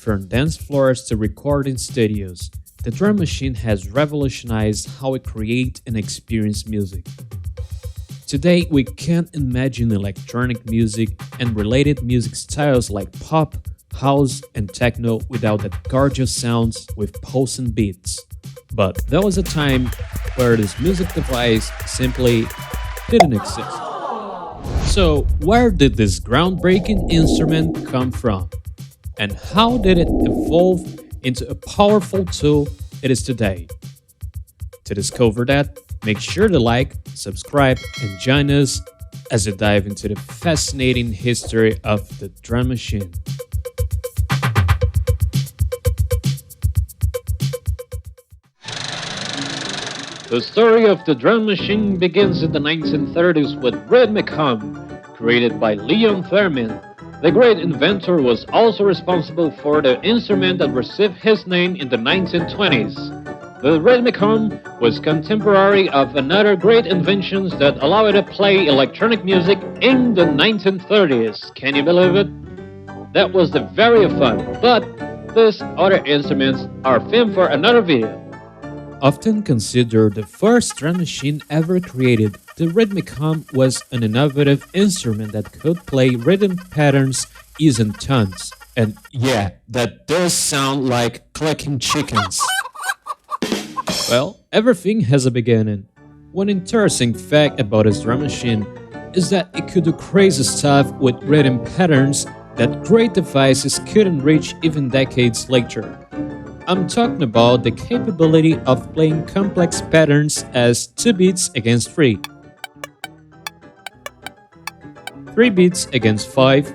From dance floors to recording studios, the drum machine has revolutionized how we create and experience music. Today, we can't imagine electronic music and related music styles like pop, house, and techno without the gorgeous sounds with pulsing beats. But there was a time where this music device simply didn't exist. So, where did this groundbreaking instrument come from? And how did it evolve into a powerful tool it is today? To discover that, make sure to like, subscribe, and join us as we dive into the fascinating history of the drum machine. The story of the drum machine begins in the 1930s with rhythmic hum, created by Leon Theremin. The great inventor was also responsible for the instrument that received his name in the 1920s. The rhythmic hum was contemporary of another great invention that allowed it to play electronic music in the 1930s. Can you believe it? That was the very fun, but these other instruments are filmed for another video. Often considered the first drum machine ever created, the rhythmic hum was an innovative instrument that could play rhythm patterns using tones. And yeah, that does sound like clucking chickens. Well, everything has a beginning. One interesting fact about this drum machine is that it could do crazy stuff with rhythm patterns that great devices couldn't reach even decades later. I'm talking about the capability of playing complex patterns as 2 beats against 3, 3 beats against 5,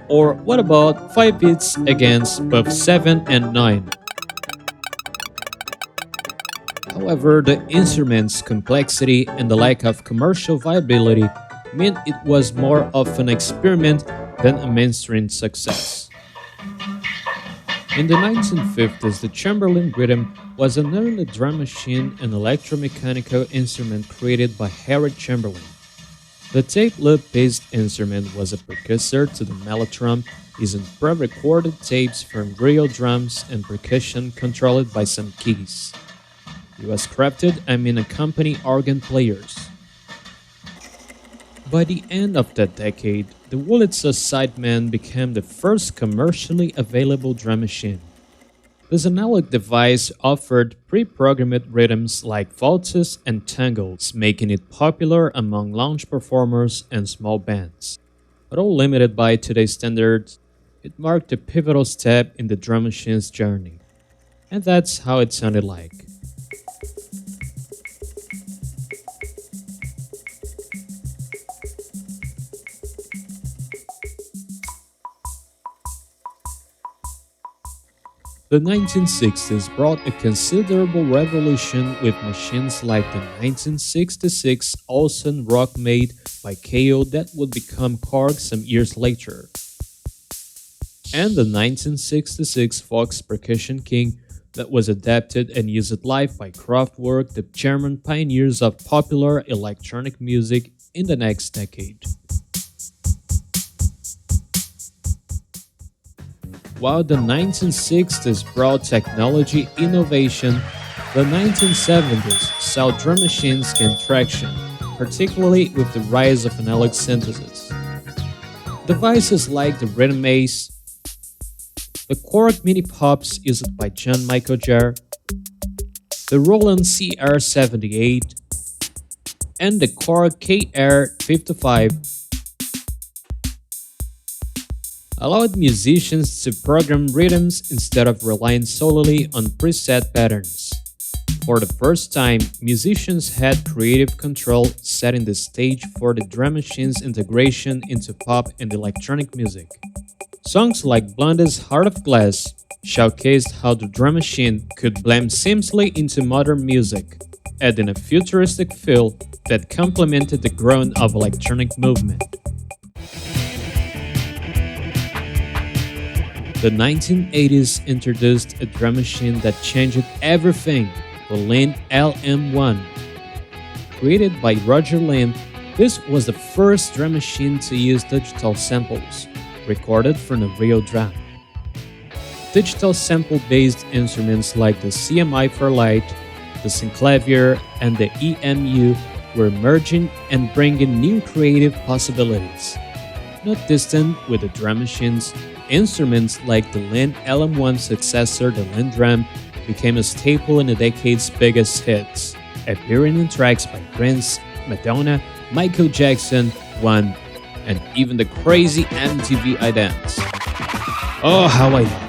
or what about 5 beats against both 7 and 9? However, the instrument's complexity and the lack of commercial viability meant it was more of an experiment than a mainstream success. In the 1950s, the Chamberlin rhythm was an early drum machine and electromechanical instrument created by Harry Chamberlin. The tape loop-based instrument was a precursor to the mellotron, using pre-recorded tapes from real drums and percussion controlled by some keys. It was crafted among accompanying organ players. By the end of that decade, the Wurlitzer Sideman became the first commercially available drum machine. This analog device offered pre-programmed rhythms like waltzes and tangos, making it popular among lounge performers and small bands. Although limited by today's standards, it marked a pivotal step in the drum machine's journey. And that's how it sounded like. The 1960s brought a considerable revolution with machines like the 1966 Olsen Rock made by KO that would become Korg some years later, and the 1966 Fox Percussion King that was adapted and used live by Kraftwerk, the German pioneers of popular electronic music in the next decade. While the 1960s brought technology innovation, the 1970s saw drum machines gain traction, particularly with the rise of analog synthesis. Devices like the Rhythm Maze, the Korg Mini Pops used by John Michael Jarre, the Roland CR78, and the Korg KR55 allowed musicians to program rhythms instead of relying solely on preset patterns. For the first time, musicians had creative control, setting the stage for the drum machine's integration into pop and electronic music. Songs like Blonde's Heart of Glass showcased how the drum machine could blend seamlessly into modern music, adding a futuristic feel that complemented the growth of electronic movement. The 1980s introduced a drum machine that changed everything, the Lind LM1. Created by Roger Lind, this was the first drum machine to use digital samples. recorded from a real drum. Digital sample-based instruments like the CMI Fairlight, the synclavier, and the EMU were emerging and bringing new creative possibilities. Not distant with the drum machines, instruments like the Linn LM1 successor, the Linn Drum, became a staple in the decade's biggest hits, appearing in tracks by Prince, Madonna, Michael Jackson, One, and even the crazy MTV Idents. Oh, how I love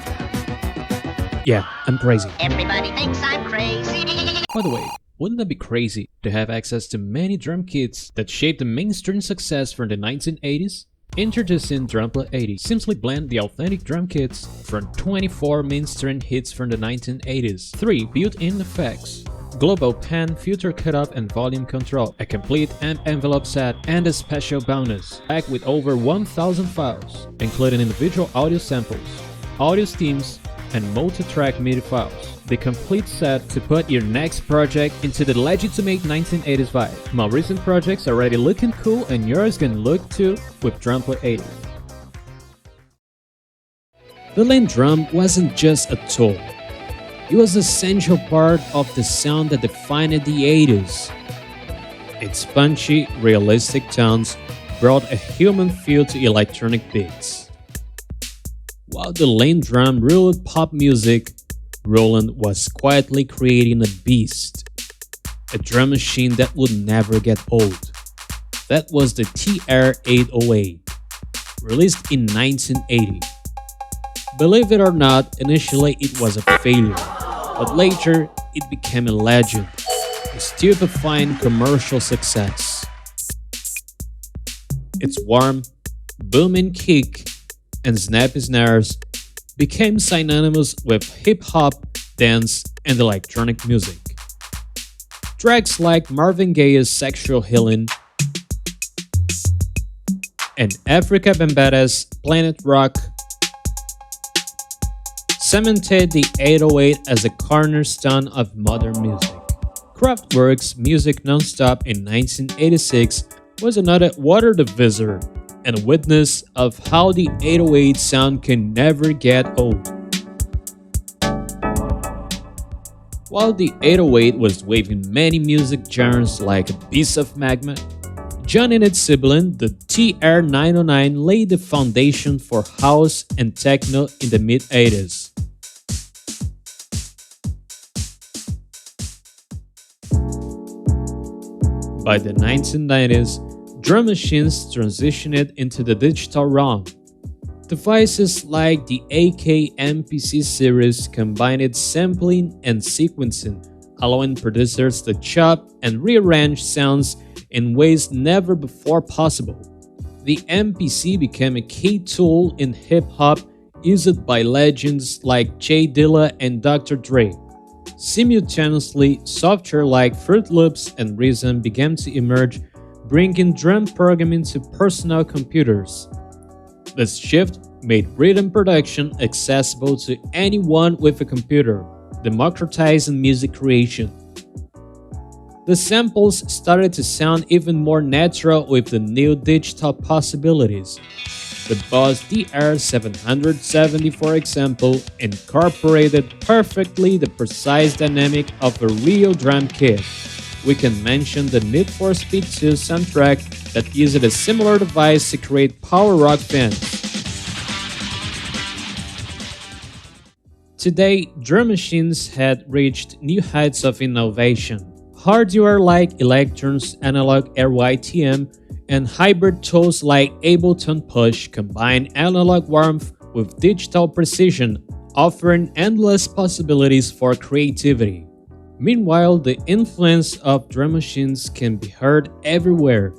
it. Yeah, I'm crazy. Everybody thinks I'm crazy. By the way, wouldn't that be crazy to have access to many drum kits that shaped the mainstream success from the 1980s? Introducing Drumpler 80 simply blend the authentic drum kits from 24 mainstream hits from the 1980s, 3 built-in effects, global pan, filter cutoff and volume control, a complete amp envelope set, and a special bonus, packed with over 1,000 files, including individual audio samples, audio stems, and multi-track MIDI files. The complete set to put your next project into the legitimate 1980s vibe. My recent projects are already looking cool and yours can look too with Drumpler 80. The Linn Drum wasn't just a tool. It was an essential part of the sound that defined the 80s. Its punchy, realistic tones brought a human feel to electronic beats. While the Linn Drum ruled pop music, Roland was quietly creating a beast, a drum machine that would never get old. That was the TR-808, released in 1980. Believe it or not, initially it was a failure, but later it became a legend, a stupefying commercial success. Its warm, booming kick and snappy snares became synonymous with hip-hop, dance, and electronic music. Tracks like Marvin Gaye's Sexual Healing and Africa Bambaata's Planet Rock cemented the 808 as a cornerstone of modern music. Kraftwerk's Music Nonstop in 1986 was another water divisor and a witness of how the 808 sound can never get old. While the 808 was waving many music genres like a piece of magma, John and its sibling, the TR-909, laid the foundation for house and techno in the mid-80s. By the 1990s, drum machines transitioned into the digital realm. Devices like the AK MPC series combined sampling and sequencing, allowing producers to chop and rearrange sounds in ways never before possible. The MPC became a key tool in hip-hop used by legends like Jay Dilla and Dr. Dre. Simultaneously, software like Fruit Loops and Reason began to emerge, bringing drum programming to personal computers. This shift made rhythm production accessible to anyone with a computer, democratizing music creation. The samples started to sound even more natural with the new digital possibilities. The Boss DR-770, for example, incorporated perfectly the precise dynamic of a real drum kit. We can mention the Need for Speed 2 soundtrack that used a similar device to create power rock bands. Today, drum machines had reached new heights of innovation. Hardware like Electron's analog RYTM and hybrid tools like Ableton Push combine analog warmth with digital precision, offering endless possibilities for creativity. Meanwhile, the influence of drum machines can be heard everywhere,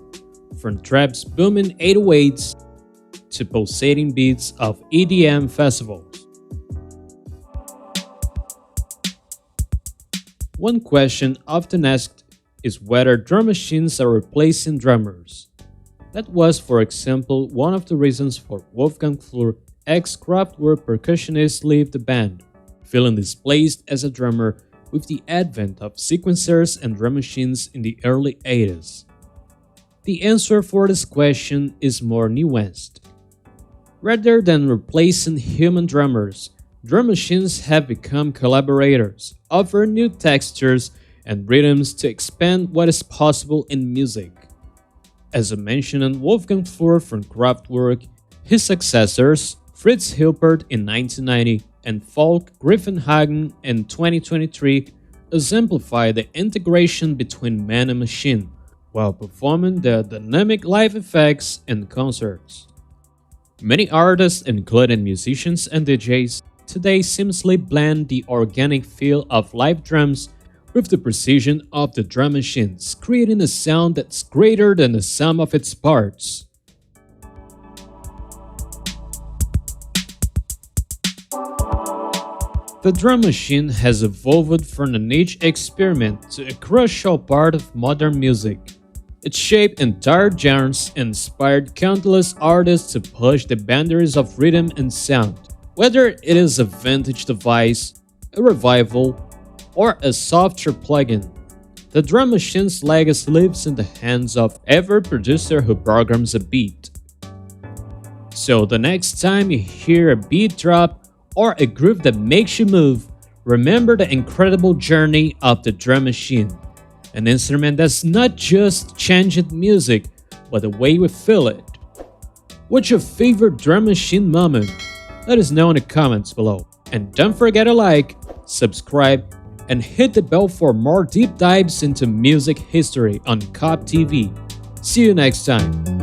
from trap's booming 808s to pulsating beats of EDM festivals. One question often asked is whether drum machines are replacing drummers. That was, for example, one of the reasons for Wolfgang Flür, ex-Kraftwerk percussionist, leave the band, feeling displaced as a drummer with the advent of sequencers and drum machines in the early 80s. The answer for this question is more nuanced. Rather than replacing human drummers, drum machines have become collaborators, offering new textures and rhythms to expand what is possible in music. As I mentioned in Wolfgang Flür from Kraftwerk, his successors, Fritz Hilpert in 1990 and Falk Griffinhagen in 2023, exemplify the integration between man and machine, while performing the dynamic live effects in concerts. Many artists, including musicians and DJs, today seamlessly blend the organic feel of live drums with the precision of the drum machines, creating a sound that's greater than the sum of its parts. The drum machine has evolved from a niche experiment to a crucial part of modern music. It shaped entire genres and inspired countless artists to push the boundaries of rhythm and sound. Whether it is a vintage device, a revival, or a software plugin, the drum machine's legacy lives in the hands of every producer who programs a beat. So the next time you hear a beat drop or a groove that makes you move, remember the incredible journey of the drum machine. An instrument that's not just changing music, but the way we feel it. What's your favorite drum machine moment? Let us know in the comments below. And don't forget to like, subscribe, and hit the bell for more deep dives into music history on COP TV. See you next time.